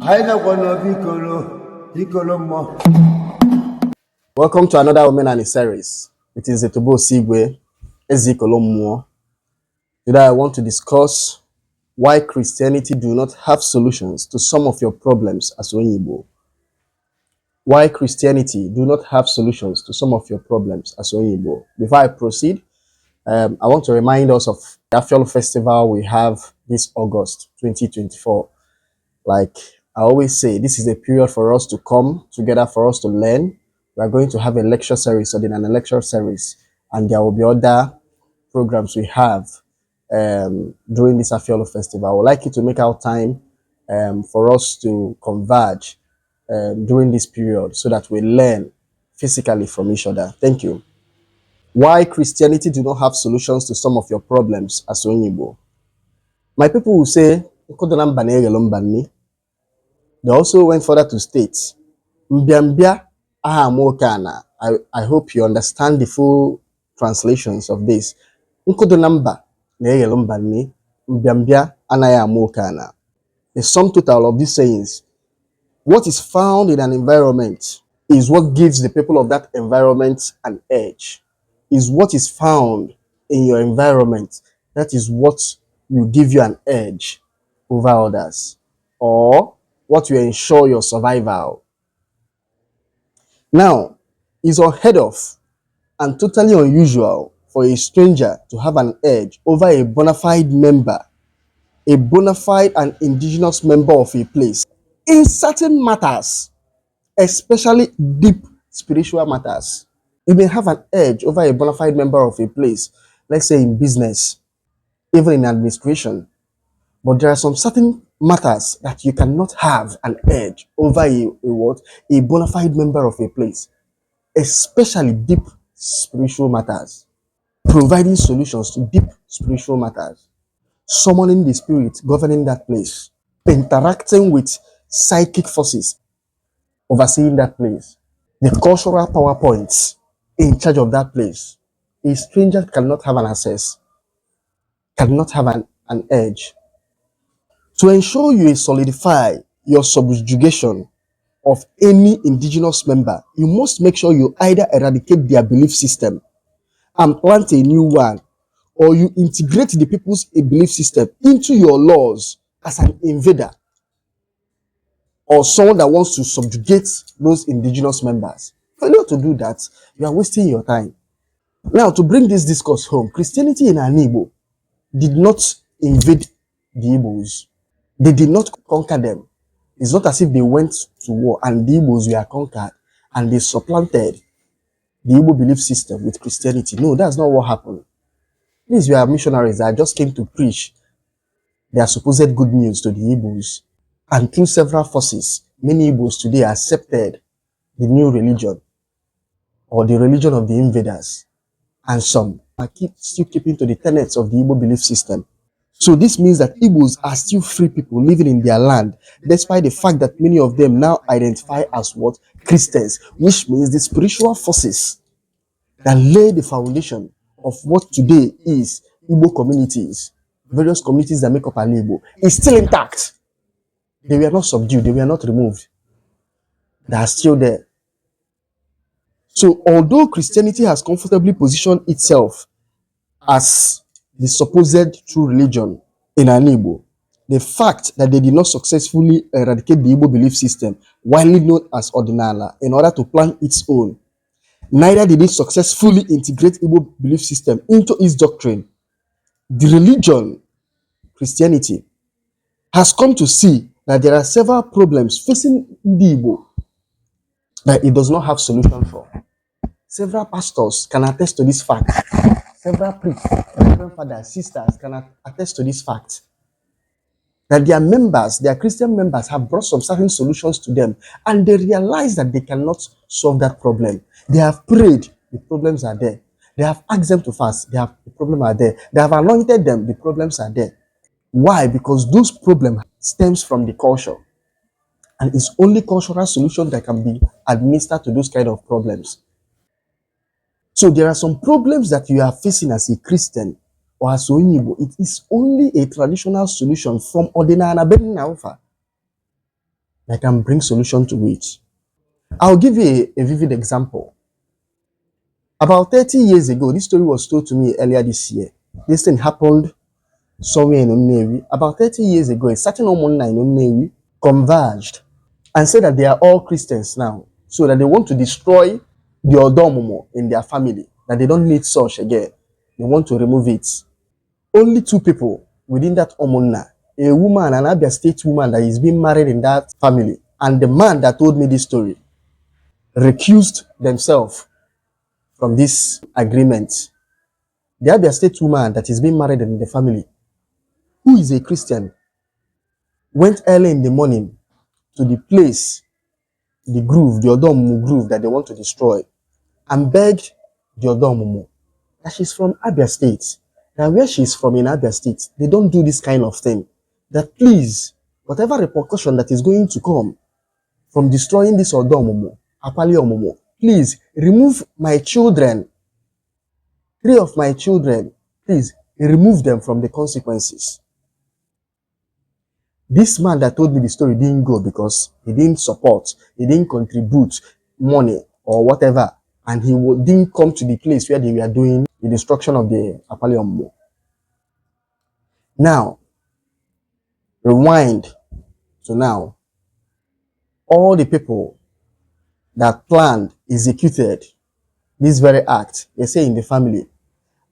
Welcome to another Women and series. It is Etobo Sigwe Ezikolomuo. Today I want to discuss why Christianity do not have solutions to some of your problems as Onye Igbo. Why Christianity do not have solutions to some of your problems as Onye Igbo. Before I proceed, I want to remind us of the Afiolo Festival we have this August 2024. Like I always say, this is a period for us to come together, for us to learn. We are going to have a lecture series, or then an lecture series, and there will be other programs we have during this Afiolo Festival. I would like you to make out time for us to converge during this period so that we learn physically from each other. Thank you. Why Christianity do not have solutions to some of your problems as Onye Igbo. My people will say, they also went further to state, Mbiambia ahamokana. I hope you understand the full translations of this. Nkodo namba neyelombani Mbiambia anayamokana. The sum total of these sayings, what is found in an environment is what gives the people of that environment an edge. Is what is found in your environment, that is what will give you an edge over others, or what will ensure your survival. Now, it's unheard of and totally unusual for a stranger to have an edge over a bona fide member, a bona fide and indigenous member of a place in certain matters, especially deep spiritual matters. You may have an edge over a bona fide member of a place, let's say in business, even in administration. But there are some certain matters that you cannot have an edge over a bona fide member of a place, especially deep spiritual matters, providing solutions to deep spiritual matters, summoning the spirit governing that place, interacting with psychic forces overseeing that place, the cultural power points in charge of that place. A stranger cannot have an access, cannot have an edge. To ensure you solidify your subjugation of any indigenous member, you must make sure you either eradicate their belief system and plant a new one, or you integrate the people's belief system into your laws as an invader or someone that wants to subjugate those indigenous members. Failure to do that, you are wasting your time. Now, to bring this discourse home, Christianity in Onye Igbo did not invade the Igbos. They did not conquer them. It's not as if they went to war and the Igbos were conquered and they supplanted the Igbo belief system with Christianity. No, that's not what happened. These were missionaries that just came to preach their supposed good news to the Igbos. And through several forces, many Igbos today accepted the new religion or the religion of the invaders. And some are still keeping to the tenets of the Igbo belief system. So this means that Igbos are still free people living in their land, despite the fact that many of them now identify as what? Christians, which means the spiritual forces that lay the foundation of what today is Igbo communities, various communities that make up an Igbo, is still intact. They were not subdued, they were not removed. They are still there. So although Christianity has comfortably positioned itself as the supposed true religion in Onye Igbo, the fact that they did not successfully eradicate the Igbo belief system, widely known as Ordinala, in order to plant its own, neither did it successfully integrate Igbo belief system into its doctrine. The religion, Christianity, has come to see that there are several problems facing the Igbo that it does not have solution for. Several pastors can attest to this fact. Several priests, reverend fathers, sisters can attest to this fact. That their members, their Christian members, have brought some certain solutions to them, and they realize that they cannot solve that problem. They have prayed, the problems are there. They have asked them to fast, the problems are there. They have anointed them, the problems are there. Why? Because those problems stems from the culture, and it's only cultural solution that can be administered to those kind of problems. So there are some problems that you are facing as a Christian or as Onye Igbo. It is only a traditional solution from Ordinary Benna offer. that can bring solution to it. I'll give you a vivid example. About 30 years ago, this story was told to me earlier this year. This thing happened somewhere in Onye. About 30 years ago, a certain Omunna in Onye converged and said that they are all Christians now, so that they want to destroy the Odomomo in their family, that they don't need such again. They want to remove it. Only two people within that Omunna, a woman, an Abia State woman that is being married in that family, and the man that told me this story, recused themselves from this agreement. The Abia State woman that is being married in the family, who is a Christian, went early in the morning to the place, the groove, the Odomumu groove that they want to destroy, and begged the Odomumu that she's from Abia State. Now, where she's from in Abia State, they don't do this kind of thing. That please, whatever repercussion that is going to come from destroying this Odomumu, Apali Omumu, please remove my children, 3 of my children, please remove them from the consequences. This man that told me the story didn't go because he didn't support, he didn't contribute money or whatever, and he didn't come to the place where they were doing the destruction of the Apali Omumu. Now, rewind to now. All the people that planned, executed this very act, they say in the family,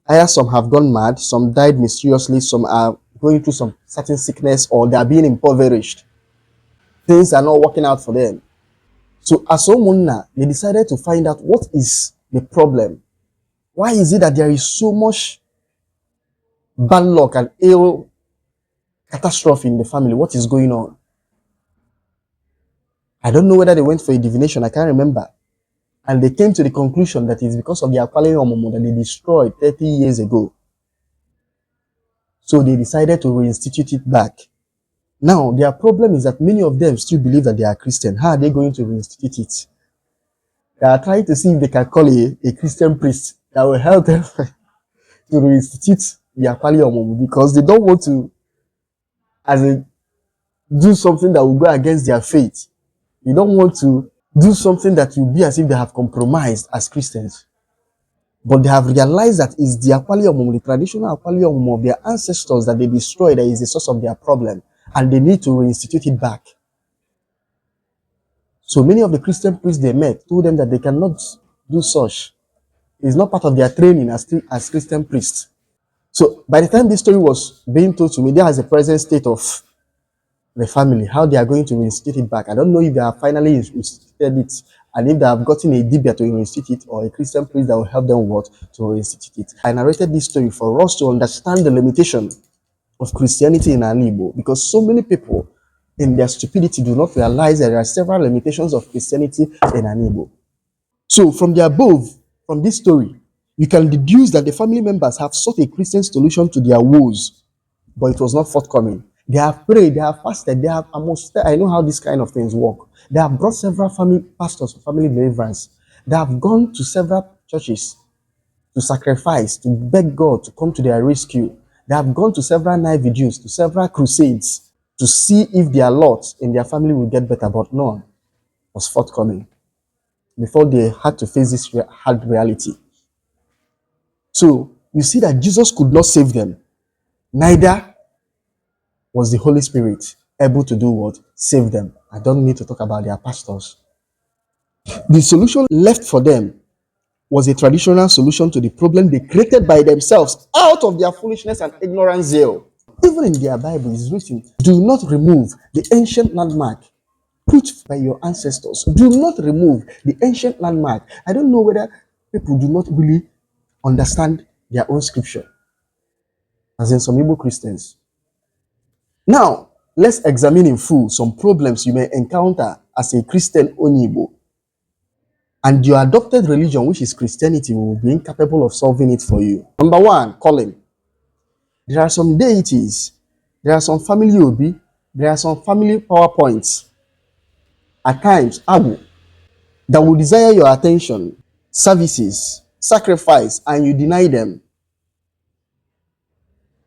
either some have gone mad, some died mysteriously, some are going through some certain sickness, or they are being impoverished. Things are not working out for them. So as Omunna, they decided to find out what is the problem. Why is it that there is so much bad luck and ill catastrophe in the family? What is going on? I don't know whether they went for a divination, I can't remember. And they came to the conclusion that it's because of the Akwali Omumu that they destroyed 30 years ago. So they decided to reinstitute it back. Now, their problem is that many of them still believe that they are Christian. How are they going to reinstitute it? They are trying to see if they can call a Christian priest that will help them to reinstitute the Akwali Omumu, because they don't want to do something that will go against their faith. They don't want to do something that will be as if they have compromised as Christians. But they have realized that it's the Akwali Omumu, the traditional Akwali Omumu of their ancestors that they destroyed, that is the source of their problem, and they need to reinstitute it back. So many of the Christian priests they met told them that they cannot do such. It's not part of their training as Christian priests. So by the time this story was being told to me, there is a present state of the family, how they are going to reinstitute it back. I don't know if they have finally instituted it, and if they have gotten a dibia to reinstitute it, or a Christian priest that will help them what to reinstitute it. I narrated this story for us to understand the limitation of Christianity in Onye Igbo, because so many people in their stupidity do not realize that there are several limitations of Christianity in Onye Igbo. So from the above, from this story, you can deduce that the family members have sought a Christian solution to their woes, but it was not forthcoming. They have prayed, they have fasted, they have I know how these kind of things work. They have brought several family pastors for family deliverance. They have gone to several churches to sacrifice, to beg God to come to their rescue. They have gone to several night vigils, to several crusades, to see if their lot in their family will get better, but none was forthcoming before they had to face this hard reality. So you see that Jesus could not save them, neither was the Holy Spirit able to do what? Save them. I don't need to talk about their pastors. The solution left for them was a traditional solution to the problem they created by themselves out of their foolishness and ignorant zeal. Even in their Bible is written, do not remove the ancient landmark put by your ancestors. Do not remove the ancient landmark. I don't know whether people do not really understand their own scripture, as in some Igbo Christians. Now, let's examine in full some problems you may encounter as a Christian Onye Igbo, and your adopted religion, which is Christianity, will be incapable of solving it for you. Number one, calling. There are some deities, there are some family obi, there are some family PowerPoints, at times, agu, that will desire your attention, services, sacrifice, and you deny them.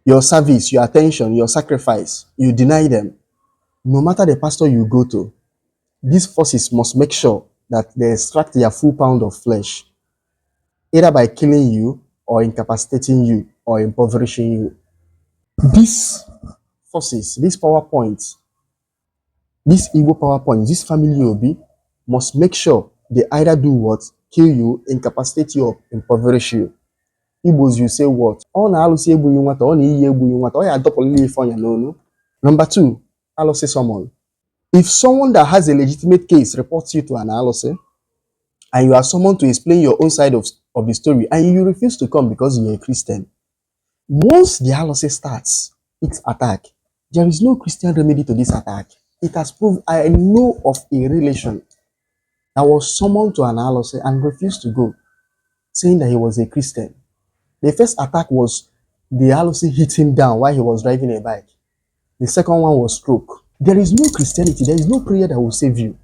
Your service, your attention, your sacrifice, you deny them. No matter the pastor you go to, These forces must make sure that they extract their full pound of flesh, either by killing you or incapacitating you or impoverishing you. These forces, these power points, these Igbo power points, this family Obi must make sure they either do what? Kill you, incapacitate you, or impoverish you. Igbos, you say what? Ọ na-alụsị egbughị nwata, ọ na-iyi egbughị nwata, ọ ya adọpụlili ife ọnya n'onu. Number two, alụsị someone. If someone that has a legitimate case reports you to an alụsị, and you are summoned to explain your own side of the story, and you refuse to come because you're a Christian, once the alụsị starts its attack, there is no Christian remedy to this attack. It has proved, I know of a relation that was summoned to an alụsị and refused to go, saying that he was a Christian. The first attack was the alụsị hit him down while he was driving a bike. The second one was stroke. There is no Christianity, there is no prayer that will save you.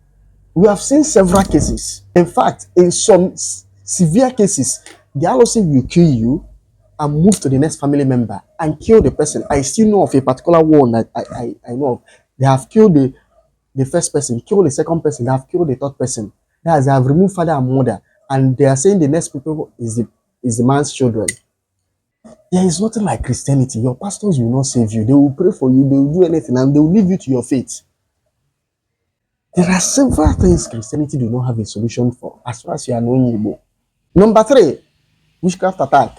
We have seen several cases. In fact, in some severe cases, the alụsị will kill you and move to the next family member and kill the person. I still know of a particular one that I know of. They have killed the first person, killed the second person, they have killed the third person. That is, they have removed father and mother, and they are saying the next people is the man's children. There is nothing like Christianity. Your pastors will not save you. They will pray for you, they will do anything, and they will leave you to your fate. There are several things Christianity do not have a solution for as far as you are knowing Igbo. Number three, witchcraft attack.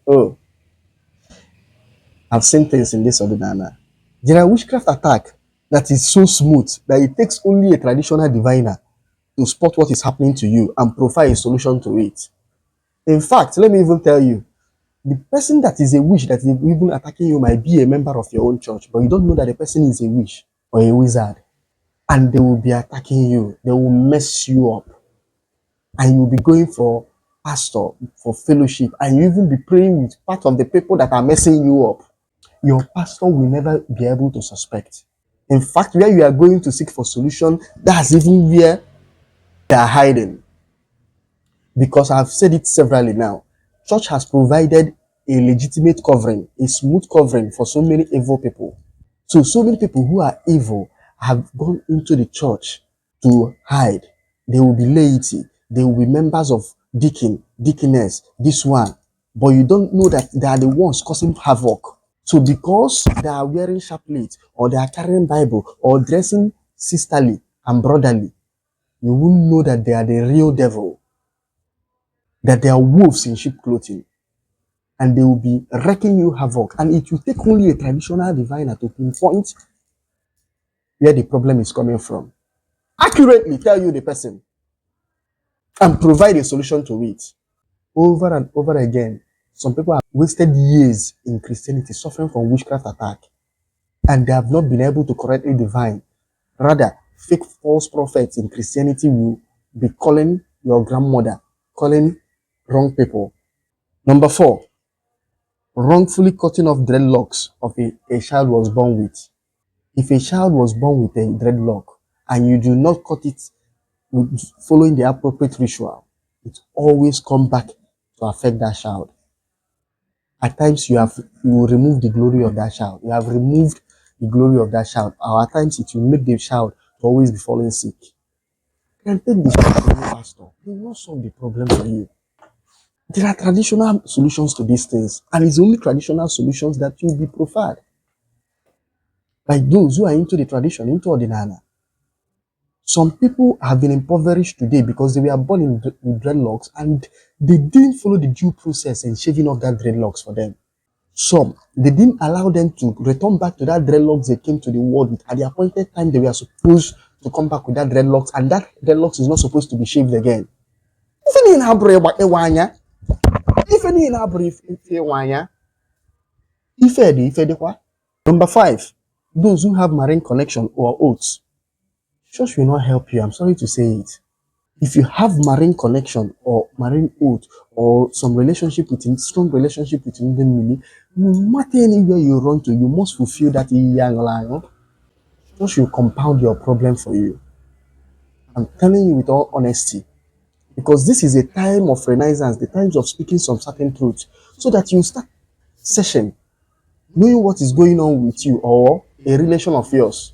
Oh, I've seen things in this ordinary. There are witchcraft attack that is so smooth that it takes only a traditional diviner to spot what is happening to you and provide a solution to it. In fact, let me even tell you, the person that is a witch that is even attacking you might be a member of your own church, but you don't know that the person is a witch or a wizard. And they will be attacking you. They will mess you up. And you'll be going for pastor, for fellowship, and you even be praying with part of the people that are messing you up. Your pastor will never be able to suspect. In fact, where you are going to seek for solution, that's even where they are hiding. Because I've said it severally now. Church has provided a legitimate covering, a smooth covering for so many evil people. So many people who are evil have gone into the church to hide. They will be laity. They will be members of deacon, deaconess, this one. But you don't know that they are the ones causing havoc. So because they are wearing chaplet, or they are carrying Bible, or dressing sisterly and brotherly, you won't know that they are the real devil. That they are wolves in sheep clothing. And they will be wrecking you havoc. And it will take only a traditional diviner to pinpoint where the problem is coming from. Accurately tell you the person and provide a solution to it. Over and over again, some people have wasted years in Christianity suffering from witchcraft attack, and they have not been able to correctly divine. Rather, fake false prophets in Christianity will be calling your grandmother, calling wrong people. Number four, wrongfully cutting off dreadlocks of a child was born with. If a child was born with a dreadlock and you do not cut it following the appropriate ritual, it always comes back to affect that child. At times you will remove the glory of that child. You have removed the glory of that child. Or at times it will make the child to always be falling sick. You can take the child to the pastor. They will not solve the problem for you. There are traditional solutions to these things, and it's only traditional solutions that will be preferred. Like those who are into the tradition, into ordinana. Some people have been impoverished today because they were born with dreadlocks and they didn't follow the due process in shaving off that dreadlocks for them. Some, they didn't allow them to return back to that dreadlocks they came to the world with. At the appointed time, they were supposed to come back with that dreadlocks, and that dreadlocks is not supposed to be shaved again. Number five, those who have marine connection or oaths. Church will not help you. I'm sorry to say it. If you have marine connection or marine oath or some relationship with strong relationship with Ndemili, no matter anywhere you run to, you must fulfill that young lion. Church will compound your problem for you. I'm telling you with all honesty, because this is a time of renaissance, the times of speaking some certain truth, so that you start session knowing what is going on with you or a relation of yours.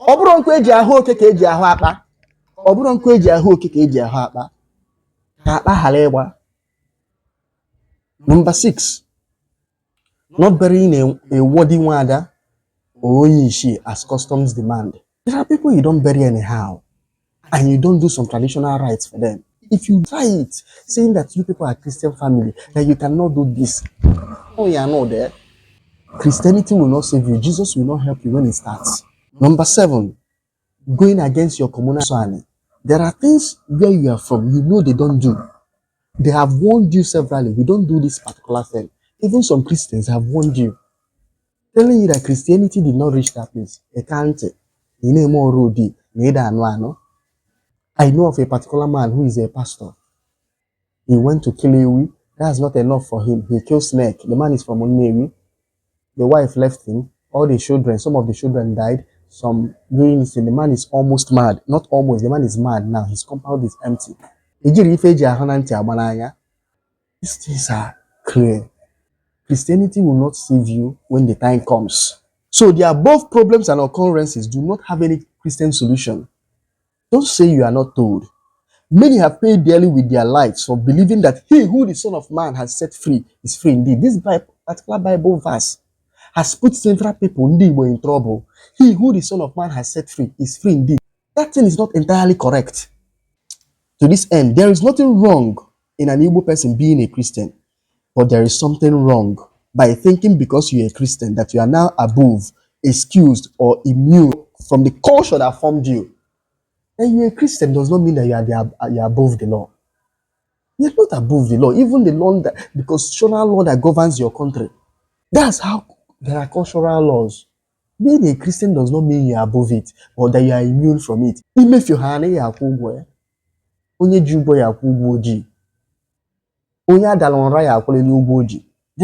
ọ bụrụ nkwa eji ahụ oke ka eji ahụ akpa ọ bụrụ nkwa eji ahụ oke ka eji ahụ akpa ka akpa ghara ịgba. Number 6, not burying a worthy nwada or onye ishi as customs demand. There are people you don't bury anyhow, and you don't do some traditional rites for them. If you try it, saying that you people are Christian family, that you cannot do this, oh, you are not there. Christianity will not save you. Jesus will not help you when it starts. Number 7, going against your communal family. There are things where you are from, you know they don't do. They have warned you severally. We don't do this particular thing. Even some Christians have warned you, telling you that Christianity did not reach that place. It can't. I know of a particular man who is a pastor. He went to kill Ewi. That's not enough for him. He killed snake. The man is from Onye. The wife left him. All the children, some of the children died. Some doing this thing. The man is almost mad. Not almost. The man is mad now. His compound is empty. These things are clear. Christianity will not save you when the time comes. So the above problems and occurrences do not have any Christian solution. Don't say you are not told. Many have paid dearly with their lives for believing that he who the Son of Man has set free is free indeed. This particular Bible verse has put several people in trouble. He who the Son of Man has set free is free indeed. That thing is not entirely correct. To this end, there is nothing wrong in an Igbo person being a Christian, but there is something wrong by thinking because you're a Christian that you are now above, excused, or immune from the culture that formed you. And you're a Christian does not mean that you're above the law. You're not above the law, even the constitutional law that governs your country. That's how there are cultural laws. Being a Christian does not mean you're above it or that you are immune from it. Even if you have there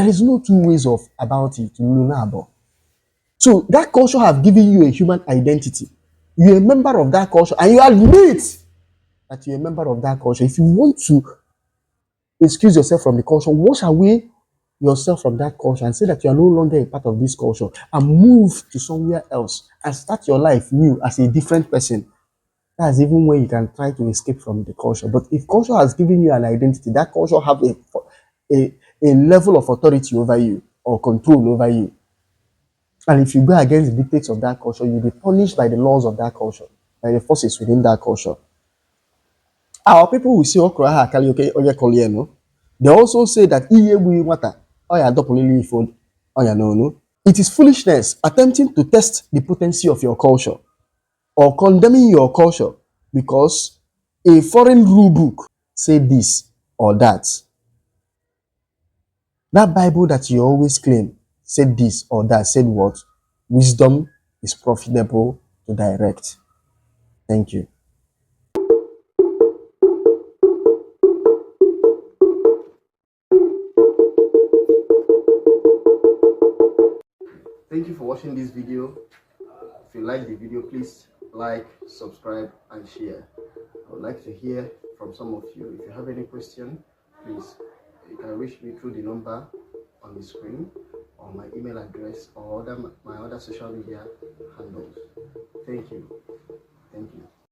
is no two ways about it. So that culture have given you a human identity. You're a member of that culture and you admit that you're a member of that culture. If you want to excuse yourself from the culture, wash away yourself from that culture and say that you are no longer a part of this culture and move to somewhere else and start your life new as a different person. That's even when you can try to escape from the culture. But if culture has given you an identity, that culture have a level of authority over you or control over you. And if you go against the dictates of that culture, you'll be punished by the laws of that culture, by the forces within that culture. Our people will say, they also say that it is foolishness attempting to test the potency of your culture or condemning your culture because a foreign rule book said this or that. That Bible that you always claim said this or that, said what? Wisdom is profitable to direct. Thank you. Thank you for watching this video. If you like the video, please like, subscribe, and share. I would like to hear from some of you. If you have any question, please, you can reach me through the number on the screen or my email address or my other social media handles. Thank you. Thank you.